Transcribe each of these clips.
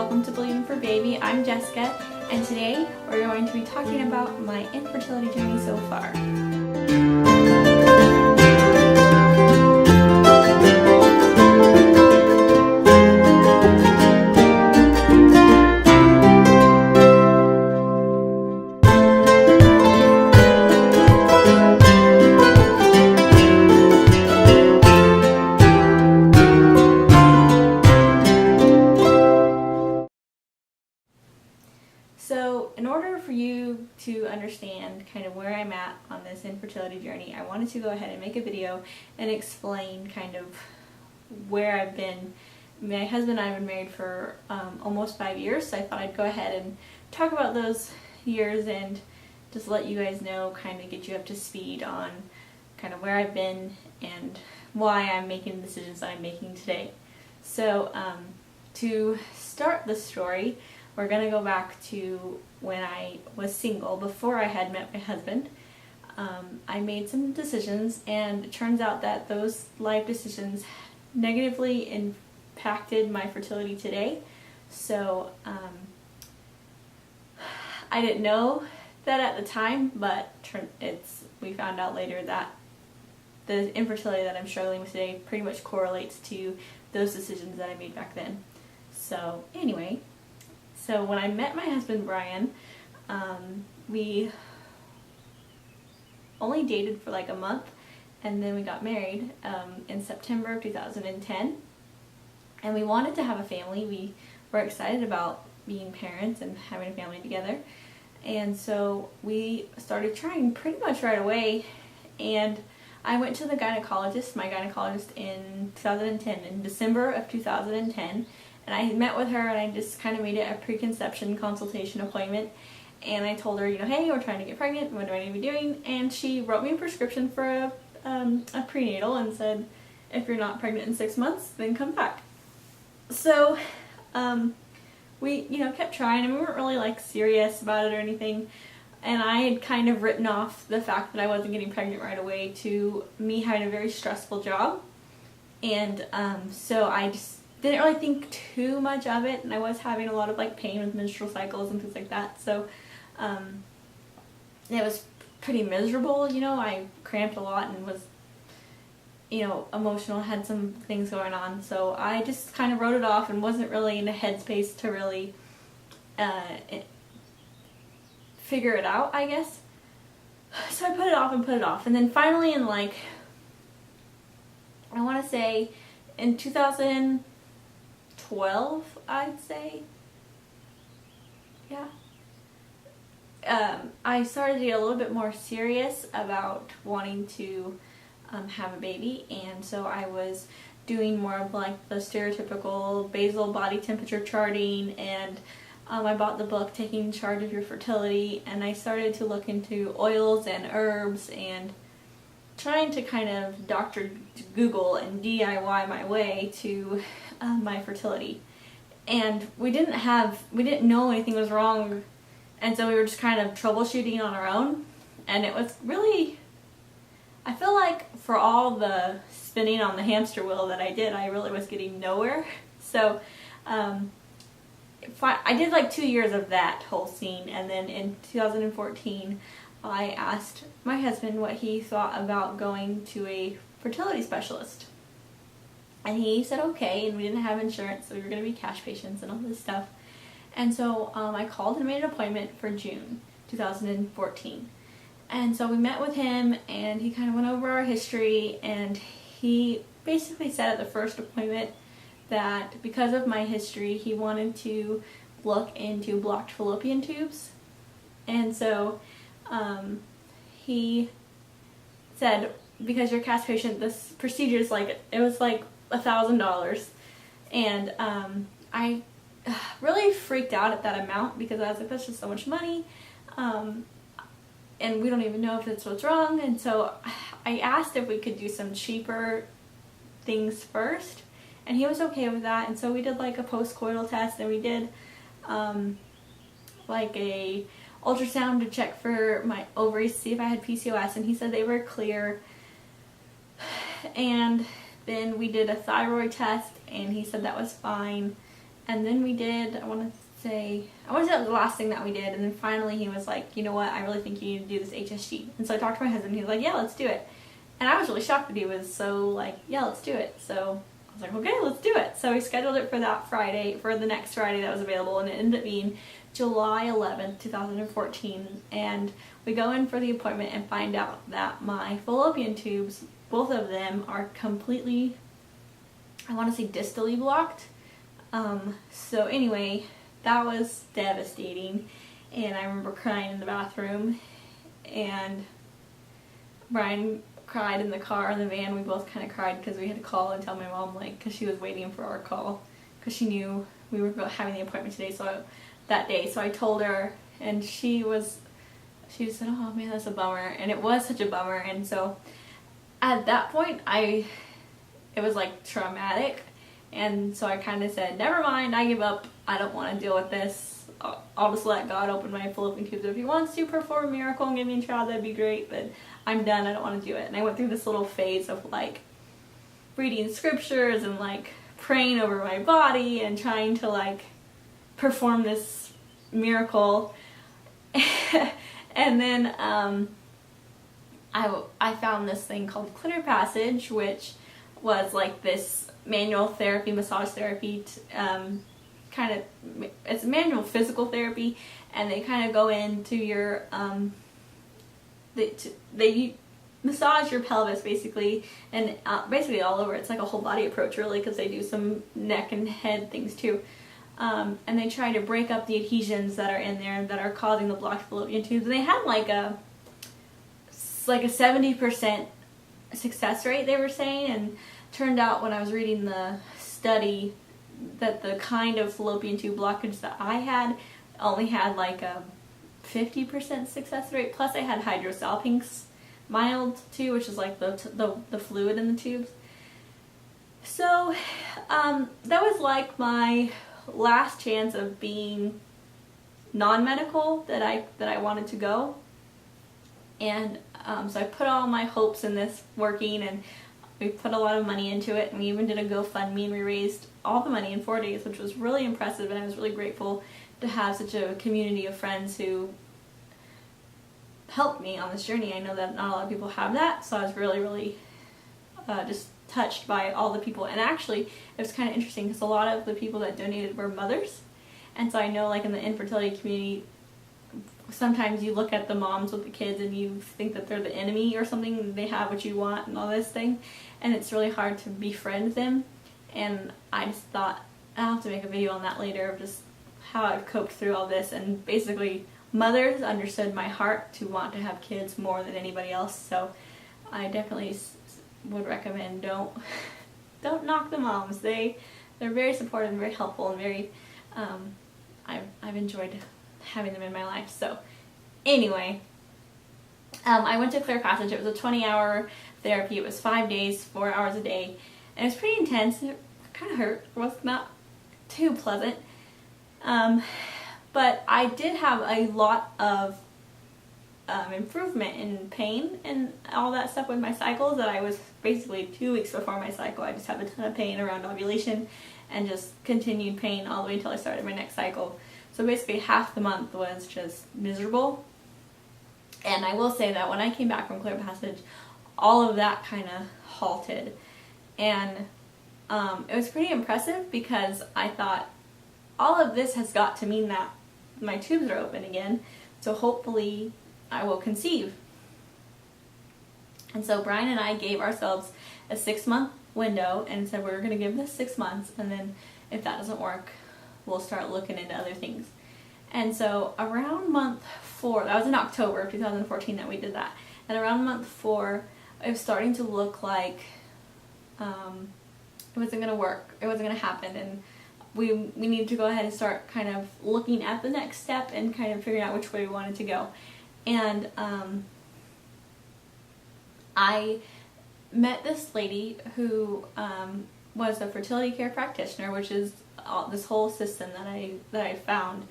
welcome to Believing for Baby. I'm Jessica, and today we're going to be talking about my infertility journey so far. So in order for you to understand kind of where I'm at on this infertility journey, I wanted to go ahead and make a video and explain kind of where I've been. My husband and I have been married for almost 5 years, so I thought I'd go ahead and talk about those years and just let you guys know, kind of get you up to speed on kind of where I've been and why I'm making the decisions that I'm making today. So to start the story, we're going to go back to when I was single, before I had met my husband. I made some decisions, and it turns out that those life decisions negatively impacted my fertility today. So I didn't know that at the time, but we found out later that the infertility that I'm struggling with today pretty much correlates to those decisions that I made back then. So anyway, so when I met my husband, Brian, we only dated for like a month, and then we got married in September of 2010. And we wanted to have a family. We were excited about being parents and having a family together. And so we started trying pretty much right away. And I went to the gynecologist, my gynecologist, in 2010, in December of 2010. And I had met with her, and I just kind of made it a preconception consultation appointment. And I told her, hey, we're trying to get pregnant. What do I need to be doing? And she wrote me a prescription for a prenatal and said, if you're not pregnant in 6 months, then come back. So we, kept trying, and we weren't really like serious about it or anything. And I had kind of written off the fact that I wasn't getting pregnant right away to me having a very stressful job. And so I just didn't really think too much of it, and I was having a lot of like pain with menstrual cycles and things like that. So it was pretty miserable. I cramped a lot and was emotional, had some things going on. So I just kind of wrote it off and wasn't really in a headspace to really figure it out, I guess. So I put it off, and then finally in I want to say in 2012, I'd say, yeah, I started to get a little bit more serious about wanting to have a baby. And so I was doing more of like the stereotypical basal body temperature charting, and I bought the book Taking Charge of Your Fertility, and I started to look into oils and herbs and trying to kind of Dr. Google and DIY my way to my fertility. And we didn't know anything was wrong, and so we were just kind of troubleshooting on our own. And it was really, I feel like for all the spinning on the hamster wheel that I did, I really was getting nowhere. So I did like 2 years of that whole scene, and then in 2014 I asked my husband what he thought about going to a fertility specialist. And he said okay, and we didn't have insurance, so we were going to be cash patients and all this stuff. And so I called and made an appointment for June 2014. And so we met with him, and he kind of went over our history, and he basically said at the first appointment that because of my history, he wanted to look into blocked fallopian tubes. And so he said, because you're a cash patient, this procedure is it was like $1,000. And I really freaked out at that amount, because I was like, that's just so much money. And we don't even know if that's what's wrong. And so I asked if we could do some cheaper things first, and he was okay with that. And so we did like a postcoital test, and we did like a ultrasound to check for my ovaries to see if I had PCOS, and he said they were clear. And then we did a thyroid test, and he said that was fine. And then we did, I want to say that was the last thing that we did. And then finally he was like, you know what, I really think you need to do this HSG. And so I talked to my husband, he was like, yeah, let's do it. And I was really shocked that he was so like, yeah, let's do it. So I was like, okay, let's do it. So we scheduled it for that Friday, for the next Friday that was available, and it ended up being July 11th, 2014. And we go in for the appointment and find out that my fallopian tubes, both of them, are completely, I want to say, distally blocked. So anyway, that was devastating, and I remember crying in the bathroom, and Brian cried in the car, in the van. We both kind of cried because we had to call and tell my mom, like, because she was waiting for our call, because she knew we were having the appointment today, that day. So I told her, and she just said, oh man, that's a bummer. And it was such a bummer. And so at that point, it was like traumatic. And so I kind of said, never mind, I give up. I don't want to deal with this. I'll just let God open my fallopian tubes. If he wants to perform a miracle and give me a child, that'd be great, but I'm done. I don't want to do it. And I went through this little phase of like reading scriptures and like praying over my body and trying to like perform this miracle. And then I found this thing called Clear Passage, which was like this manual therapy, massage therapy, it's manual physical therapy, and they kind of go into your, they massage your pelvis basically, and basically all over. It's like a whole body approach really, because they do some neck and head things too. And they try to break up the adhesions that are in there that are causing the blocked fallopian tubes. And they had like a 70% success rate, they were saying, and turned out when I was reading the study that the kind of fallopian tube blockage that I had only had like a 50% success rate. Plus I had hydrosalpinx mild too, which is like the fluid in the tubes. So that was like my last chance of being non-medical that I wanted to go. And so I put all my hopes in this working, and we put a lot of money into it, and we even did a GoFundMe, and we raised all the money in 4 days, which was really impressive, and I was really grateful to have such a community of friends who helped me on this journey. I know that not a lot of people have that, so I was really, really just touched by all the people. And actually, it was kind of interesting because a lot of the people that donated were mothers, and so I know like in the infertility community, sometimes you look at the moms with the kids and you think that they're the enemy or something, they have what you want and all this thing, and it's really hard to befriend them. And I just thought I'll have to make a video on that later of just how I've coped through all this. And basically mothers understood my heart to want to have kids more than anybody else, so I definitely would recommend don't knock the moms. They're very supportive and very helpful, and very I've enjoyed having them in my life. So anyway, I went to Clear Passage. It was a 20-hour therapy. It was 5 days, 4 hours a day, and it was pretty intense. It kind of hurt. It was not too pleasant, but I did have a lot of improvement in pain and all that stuff with my cycles. That I was basically 2 weeks before my cycle, I just had a ton of pain around ovulation and just continued pain all the way until I started my next cycle. So basically half the month was just miserable. And I will say that when I came back from Clear Passage, all of that kind of halted. And it was pretty impressive because I thought all of this has got to mean that my tubes are open again, so hopefully I will conceive. And so Brian and I gave ourselves a 6-month window and said we're going to give this 6 months, and then if that doesn't work, we'll start looking into other things. And so around month 4, that was in October of 2014 that we did that, and around month 4 it was starting to look like it wasn't going to work, it wasn't going to happen, and we needed to go ahead and start kind of looking at the next step and kind of figuring out which way we wanted to go. And I met this lady who was a fertility care practitioner, which is this whole system that I found,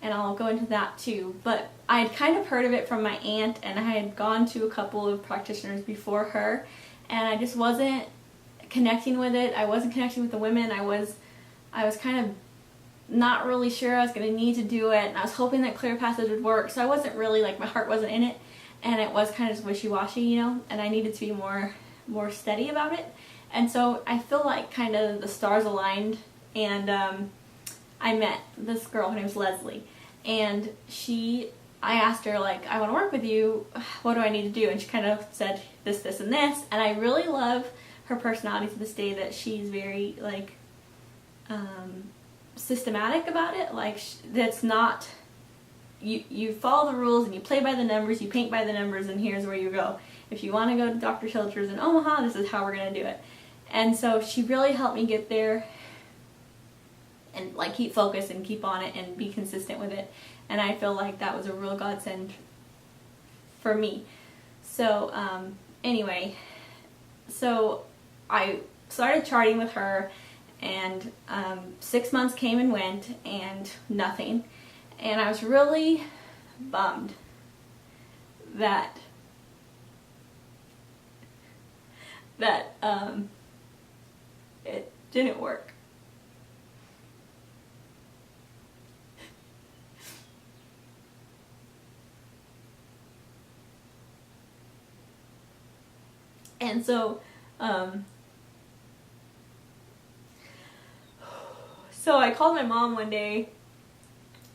and I'll go into that too. But I had kind of heard of it from my aunt, and I had gone to a couple of practitioners before her, and I just wasn't connecting with it. I wasn't connecting with the women. I was kind of not really sure I was going to need to do it, and I was hoping that clear passage would work, so I wasn't really, like, my heart wasn't in it, and it was kind of just wishy-washy, you know, and I needed to be more steady about it. And so I feel like kind of the stars aligned, and I met this girl, her name's Leslie, and I asked her, like, I want to work with you, what do I need to do? And she kind of said this, this, and this, and I really love her personality to this day, that she's very, like, systematic about it. Like, that's not, you follow the rules and you play by the numbers, you paint by the numbers, and here's where you go. If you want to go to Dr. Schilter's in Omaha, this is how we're going to do it. And so she really helped me get there and, like, keep focused and keep on it and be consistent with it. And I feel like that was a real godsend for me. So anyway, so I started charting with her, and 6 months came and went, and nothing. And I was really bummed that it didn't work. And so, so I called my mom one day,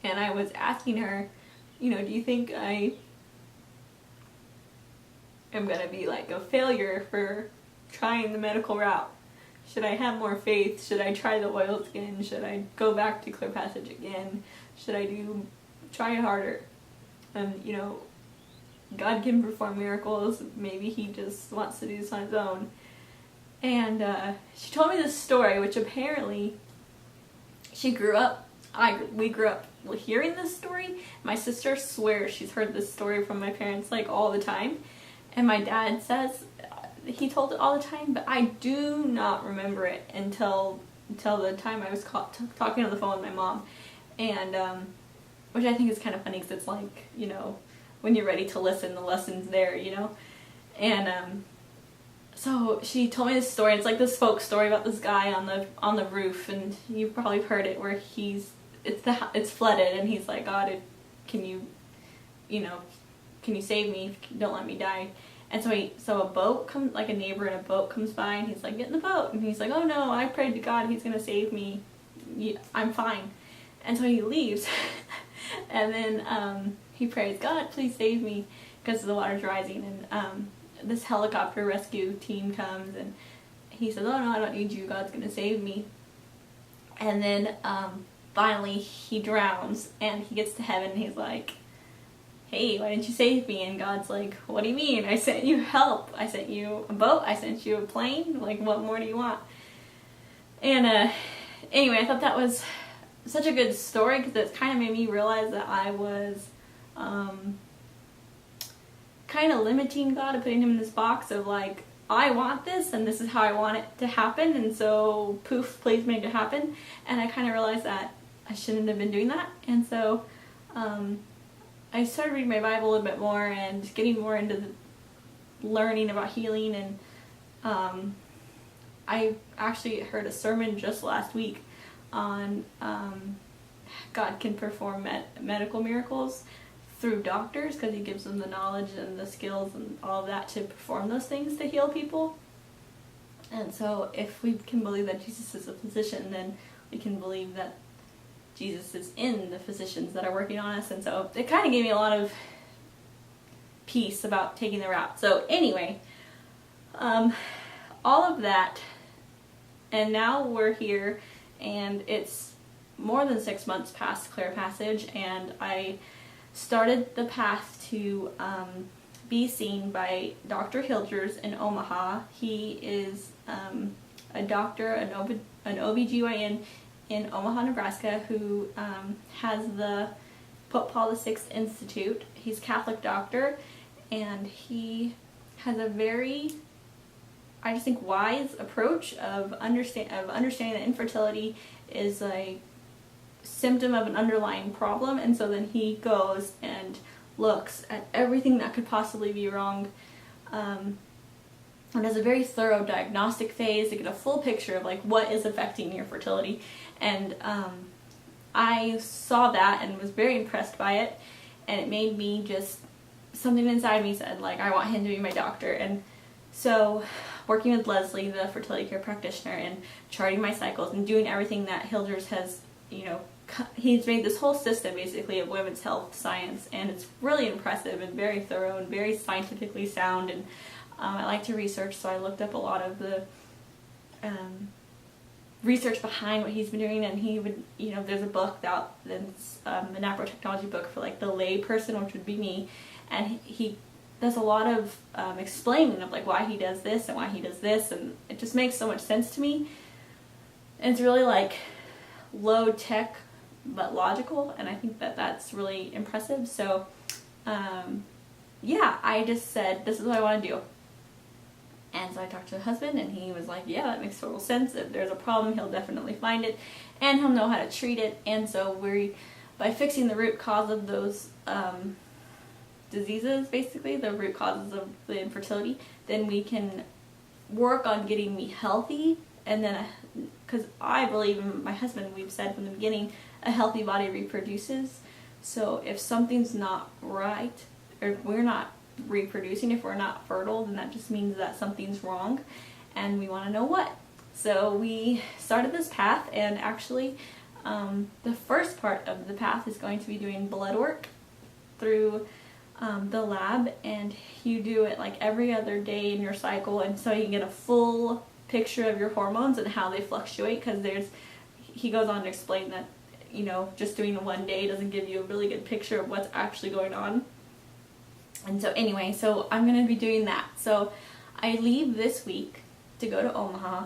and I was asking her, you know, do you think I am going to be like a failure for trying the medical route? Should I have more faith? Should I try the oils again? Should I go back to clear passage again? Should I try harder? And, you know, God can perform miracles. Maybe he just wants to do this on his own. And she told me this story, which apparently we grew up hearing this story. My sister swears she's heard this story from my parents, like, all the time. And my dad says he told it all the time, but I do not remember it until the time I was talking on the phone with my mom. And which I think is kind of funny, because it's like, you know, when you're ready to listen, the lesson's there, you know? And so she told me this story. It's like this folk story about this guy on the roof, and you've probably heard it, where it's flooded, and he's like, God, can you save me? Don't let me die. And so a boat comes, like a neighbor in a boat comes by, and he's like, get in the boat. And he's like, oh no, I prayed to God, he's gonna save me. I'm fine. And so he leaves. And then he prays, God, please save me, because the water's rising. And this helicopter rescue team comes, and he says, oh no, I don't need you, God's gonna save me. And then finally he drowns, and he gets to heaven, and he's like, hey, why didn't you save me? And God's like, what do you mean? I sent you help. I sent you a boat. I sent you a plane. Like, what more do you want? And anyway, I thought that was such a good story, because it kind of made me realize that I was kind of limiting God and putting him in this box of, like, I want this, and this is how I want it to happen, and so poof, please make it happen. And I kind of realized that I shouldn't have been doing that. And so I started reading my Bible a little bit more and getting more into learning about healing. And I actually heard a sermon just last week on God can perform medical miracles through doctors, because he gives them the knowledge and the skills and all of that to perform those things to heal people. And so if we can believe that Jesus is a physician, then we can believe that Jesus is in the physicians that are working on us. And so it kind of gave me a lot of peace about taking the route. So anyway, all of that, and now we're here, and it's more than 6 months past clear passage, and I started the path to be seen by Dr. Hilders in Omaha. He is a doctor, an OBGYN in Omaha, Nebraska, who has the Pope Paul VI Institute. He's a Catholic doctor, and he has a very, I just think, wise approach of understanding that infertility is a symptom of an underlying problem. And so then he goes and looks at everything that could possibly be wrong, and has a very thorough diagnostic phase to get a full picture of, like, what is affecting your fertility. And I saw that and was very impressed by it, and it made me just, something inside me said, like, I want him to be my doctor. And so working with Leslie, the fertility care practitioner, and charting my cycles and doing everything that Hilders has, you know, he's made this whole system basically of women's health science, and it's really impressive and very thorough and very scientifically sound. And I like to research, so I looked up a lot of the research behind what he's been doing, and he would, you know, there's a book out that's an naprotechnology book for like the lay person, which would be me, and he does a lot of explaining of like why he does this and why he does this, and it just makes so much sense to me. And it's really like low tech but logical, and I think that that's really impressive. So yeah, I just said, this is what I want to do. And so I talked to the husband, and he was like, yeah, that makes total sense. If there's a problem, he'll definitely find it, and he'll know how to treat it. And so by fixing the root cause of those diseases, basically, the root causes of the infertility, then we can work on getting me healthy. And then, because I believe, and my husband, we've said from the beginning, a healthy body reproduces. So if something's not right, or if we're not reproducing, if we're not fertile, then that just means that something's wrong, and we want to know what. So we started this path, and actually the first part of the path is going to be doing blood work through the lab, and you do it like every other day in your cycle, and so you can get a full picture of your hormones and how they fluctuate, because he goes on to explain that, you know, just doing it one day doesn't give you a really good picture of what's actually going on. And so anyway, so I'm going to be doing that. So I leave this week to go to Omaha,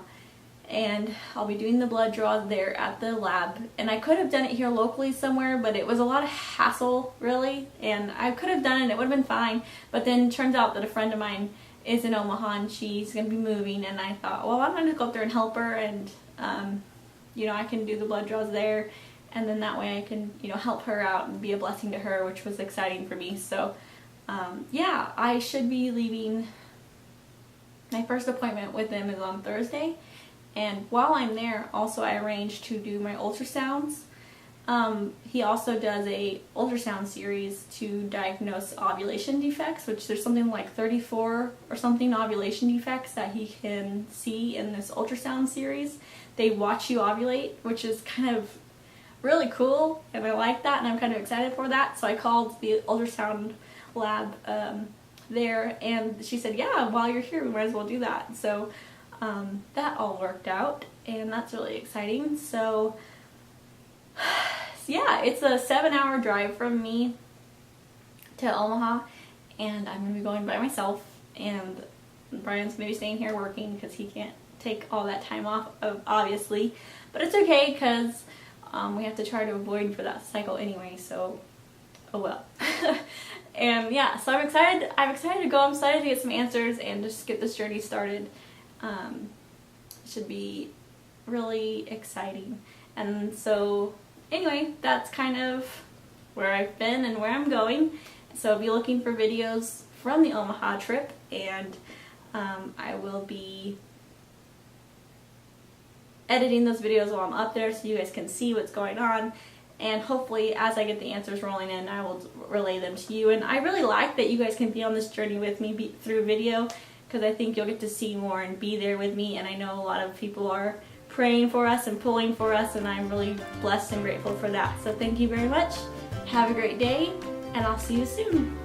and I'll be doing the blood draws there at the lab. And I could have done it here locally somewhere, but it was a lot of hassle, really. And I could have done it, and it would have been fine. But then it turns out that a friend of mine is in Omaha, and she's going to be moving. And I thought, well, I'm going to go up there and help her, and, you know, I can do the blood draws there. And then that way I can, you know, help her out and be a blessing to her, which was exciting for me. So yeah, I should be leaving. My first appointment with them is on Thursday, and while I'm there, also I arranged to do my ultrasounds. He also does a ultrasound series to diagnose ovulation defects, which there's something like 34 or something ovulation defects that he can see in this ultrasound series. They watch you ovulate, which is kind of really cool, and I like that, and I'm kind of excited for that. So I called the ultrasound lab there, and she said, yeah, while you're here we might as well do that. So that all worked out, and that's really exciting. So yeah, it's a 7-hour drive from me to Omaha, and I'm going to be going by myself, and Brian's going to be staying here working because he can't take all that time off, obviously, but it's okay because we have to try to avoid for that cycle anyway, so oh well. And yeah, so I'm excited to go. I'm excited to get some answers and just get this journey started. It should be really exciting. And so anyway, that's kind of where I've been and where I'm going. So be looking for videos from the Omaha trip, and I will be editing those videos while I'm up there so you guys can see what's going on. And hopefully, as I get the answers rolling in, I will relay them to you. And I really like that you guys can be on this journey with me through video, because I think you'll get to see more and be there with me. And I know a lot of people are praying for us and pulling for us, and I'm really blessed and grateful for that. So thank you very much. Have a great day, and I'll see you soon.